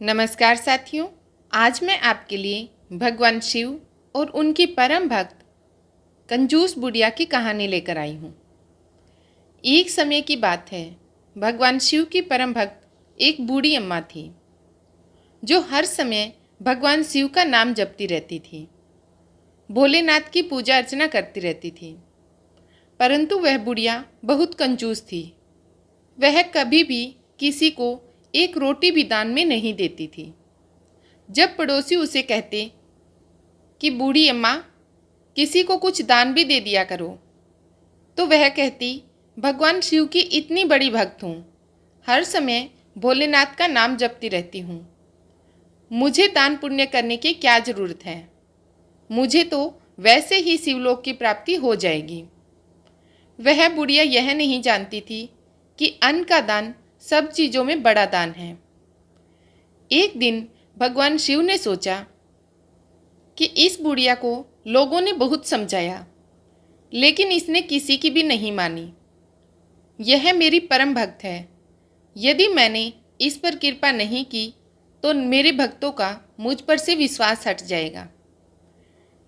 नमस्कार साथियों। आज मैं आपके लिए भगवान शिव और उनकी परम भक्त कंजूस बुढ़िया की कहानी लेकर आई हूँ। एक समय की बात है, भगवान शिव की परम भक्त एक बूढ़ी अम्मा थी जो हर समय भगवान शिव का नाम जपती रहती थी, भोलेनाथ की पूजा अर्चना करती रहती थी। परंतु वह बुढ़िया बहुत कंजूस थी। वह कभी भी किसी को एक रोटी भी दान में नहीं देती थी। जब पड़ोसी उसे कहते कि बूढ़ी अम्मा किसी को कुछ दान भी दे दिया करो, तो वह कहती, भगवान शिव की इतनी बड़ी भक्त हूँ, हर समय भोलेनाथ का नाम जपती रहती हूँ, मुझे दान पुण्य करने की क्या ज़रूरत है, मुझे तो वैसे ही शिवलोक की प्राप्ति हो जाएगी। वह बुढ़िया यह नहीं जानती थी कि अन्न का दान सब चीज़ों में बड़ा दान है। एक दिन भगवान शिव ने सोचा कि इस बुढ़िया को लोगों ने बहुत समझाया, लेकिन इसने किसी की भी नहीं मानी। यह मेरी परम भक्त है, यदि मैंने इस पर कृपा नहीं की तो मेरे भक्तों का मुझ पर से विश्वास हट जाएगा।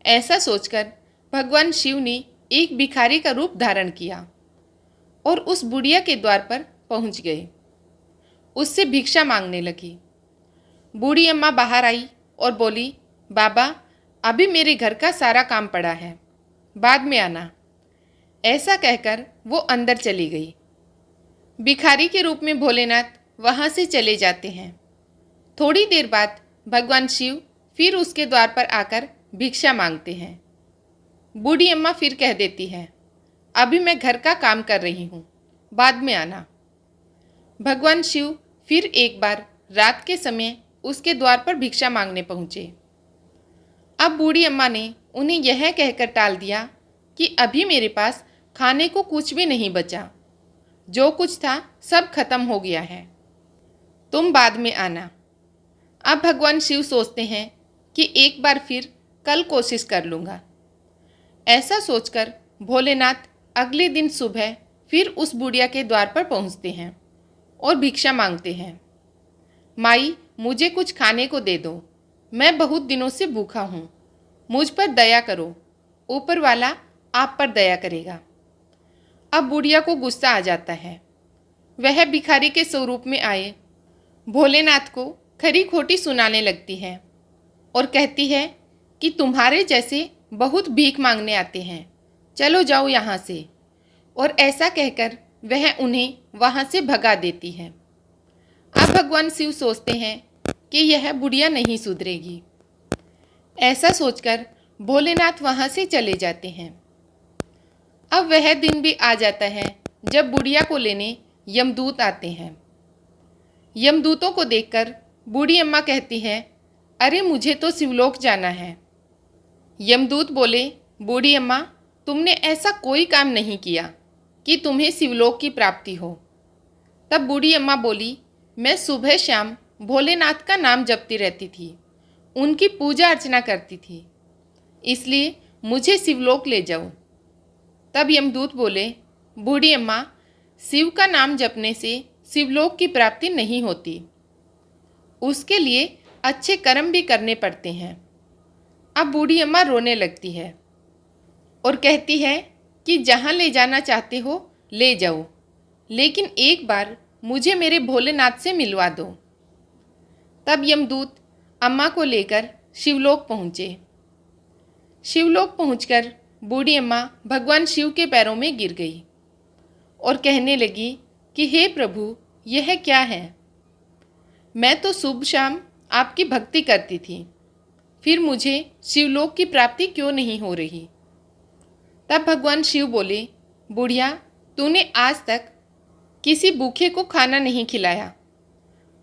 ऐसा सोचकर भगवान शिव ने एक भिखारी का रूप धारण किया और उस बुढ़िया के द्वार पर पहुंच गए। उससे भिक्षा मांगने लगी। बूढ़ी अम्मा बाहर आई और बोली, बाबा, अभी मेरे घर का सारा काम पड़ा है, बाद में आना। ऐसा कहकर वो अंदर चली गई। भिखारी के रूप में भोलेनाथ वहाँ से चले जाते हैं। थोड़ी देर बाद भगवान शिव फिर उसके द्वार पर आकर भिक्षा मांगते हैं। बूढ़ी अम्मा फिर कह देती है, अभी मैं घर का काम कर रही हूँ, बाद में आना। भगवान शिव फिर एक बार रात के समय उसके द्वार पर भिक्षा मांगने पहुँचे। अब बूढ़ी अम्मा ने उन्हें यह कहकर टाल दिया कि अभी मेरे पास खाने को कुछ भी नहीं बचा, जो कुछ था सब खत्म हो गया है, तुम बाद में आना। अब भगवान शिव सोचते हैं कि एक बार फिर कल कोशिश कर लूँगा। ऐसा सोचकर भोलेनाथ अगले दिन सुबह फिर उस बुढ़िया के द्वार पर पहुँचते हैं और भिक्षा मांगते हैं। माई, मुझे कुछ खाने को दे दो, मैं बहुत दिनों से भूखा हूँ, मुझ पर दया करो, ऊपर वाला आप पर दया करेगा। अब बुढ़िया को गुस्सा आ जाता है। वह भिखारी के स्वरूप में आए भोलेनाथ को खरी खोटी सुनाने लगती है और कहती है कि तुम्हारे जैसे बहुत भीख मांगने आते हैं, चलो जाओ यहाँ से। और ऐसा कहकर वह उन्हें वहाँ से भगा देती है। अब भगवान शिव सोचते हैं कि यह बुढ़िया नहीं सुधरेगी। ऐसा सोचकर भोलेनाथ वहाँ से चले जाते हैं। अब वह दिन भी आ जाता है जब बुढ़िया को लेने यमदूत आते हैं। यमदूतों को देखकर बूढ़ी अम्मा कहती है, अरे मुझे तो शिवलोक जाना है। यमदूत बोले, बूढ़ी अम्मा, तुमने ऐसा कोई काम नहीं किया कि तुम्हें शिवलोक की प्राप्ति हो। तब बूढ़ी अम्मा बोली, मैं सुबह शाम भोलेनाथ का नाम जपती रहती थी, उनकी पूजा अर्चना करती थी, इसलिए मुझे शिवलोक ले जाओ। तब यमदूत बोले, बूढ़ी अम्मा, शिव का नाम जपने से शिवलोक की प्राप्ति नहीं होती, उसके लिए अच्छे कर्म भी करने पड़ते हैं। अब बूढ़ी अम्मा रोने लगती है और कहती है कि जहाँ ले जाना चाहते हो ले जाओ, लेकिन एक बार मुझे मेरे भोलेनाथ से मिलवा दो। तब यमदूत अम्मा को लेकर शिवलोक पहुँचे। शिवलोक पहुंचकर बूढ़ी अम्मा भगवान शिव के पैरों में गिर गई और कहने लगी कि हे प्रभु, यह क्या है? मैं तो सुबह शाम आपकी भक्ति करती थी, फिर मुझे शिवलोक की प्राप्ति क्यों नहीं हो रही? तब भगवान शिव बोले, बुढ़िया, तूने आज तक किसी भूखे को खाना नहीं खिलाया।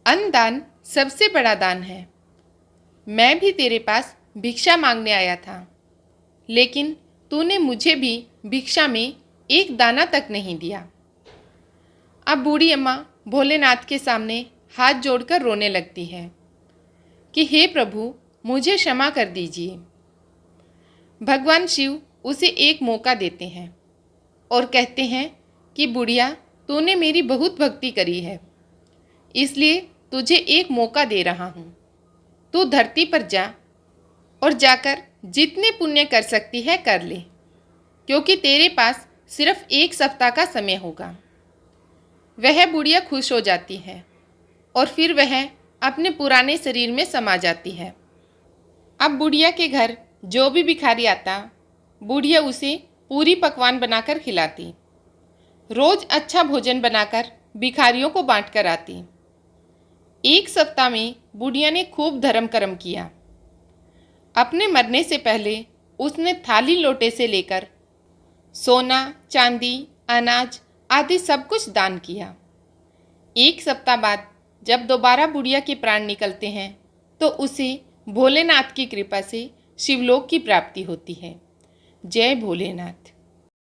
अन्न दान सबसे बड़ा दान है। मैं भी तेरे पास भिक्षा मांगने आया था, लेकिन तूने मुझे भी भिक्षा में एक दाना तक नहीं दिया। अब बूढ़ी अम्मा भोलेनाथ के सामने हाथ जोड़कर रोने लगती है कि हे प्रभु, मुझे क्षमा कर दीजिए। भगवान शिव उसे एक मौका देते हैं और कहते हैं कि बुढ़िया, तूने मेरी बहुत भक्ति करी है, इसलिए तुझे एक मौका दे रहा हूँ। तू धरती पर जा और जाकर जितने पुण्य कर सकती है कर ले, क्योंकि तेरे पास सिर्फ एक सप्ताह का समय होगा। वह बुढ़िया खुश हो जाती है और फिर वह अपने पुराने शरीर में समा जाती है। अब बुढ़िया के घर जो भी भिखारी आता, बुढ़िया उसे पूरी पकवान बनाकर खिलाती। रोज अच्छा भोजन बनाकर भिखारियों को बांट कर आती। एक सप्ताह में बुढ़िया ने खूब धर्म कर्म किया। अपने मरने से पहले उसने थाली लोटे से लेकर सोना, चांदी, अनाज आदि सब कुछ दान किया। एक सप्ताह बाद जब दोबारा बुढ़िया के प्राण निकलते हैं तो उसे भोलेनाथ की कृपा से शिवलोक की प्राप्ति होती है। जय भोलेनाथ।